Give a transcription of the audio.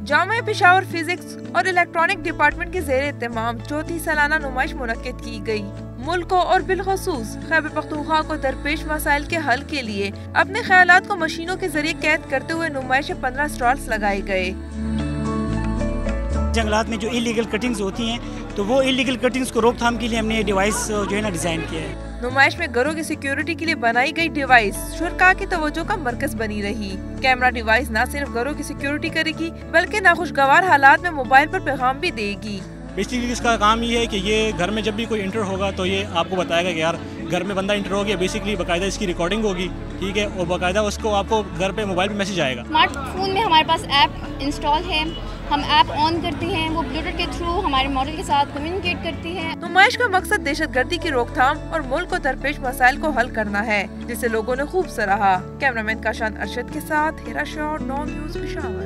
Jamia Peshawar physics और electronic department के ज़ेर एहतमाम चौथी सालाना नुमाइश मुनक्किद की गई। मुल्क को और बिलखसूस खैबर पख्तूनख्वा को दरपेश मसाइल के हल के लिए अपने ख्यालात को मशीनों के जरिए कैद करते हुए नुमाइश 15 स्टॉल्स लगाए गए। जंगलात में जो इलीगल कटिंग्स होती हैं तो वो इलीगल कटिंग्स को रोकथाम के लिए हमने ये डिवाइस जो है ना डिज़ाइन किया है। नुमाइश में घरों की सिक्योरिटी के लिए बनाई गई डिवाइस शुरका की तवज्जो का मरकज बनी रही। कैमरा डिवाइस न सिर्फ घरों की सिक्योरिटी करेगी बल्कि नाखुशगवार हालात में मोबाइल पर पैगाम भी देगी। बेसिकली इसका काम ये है कि ये घर में जब भी कोई इंटर होगा तो ये आपको बताएगा कि यार घर में बंदा इंटर हो गया। बेसिकली बाकायदा इसकी रिकॉर्डिंग होगी, ठीक है, और बाकायदा उसको आपको घर पे मोबाइल पे मैसेज आएगा। स्मार्टफोन में हमारे पास ऐप इंस्टॉल है, हम ऐप ऑन करते हैं, वो ब्लूटूथ के थ्रू हमारे मॉडल के साथ कम्युनिकेट करती है। नुमाइश का मकसद दहशतगर्दी की रोकथाम और मुल्क को दरपेश मसाइल को हल करना है, जिसे लोगों ने खूब सराहा। कैमरामैन काशान अरशद के साथ हिरा शॉ, 9 न्यूज़ पेशावर।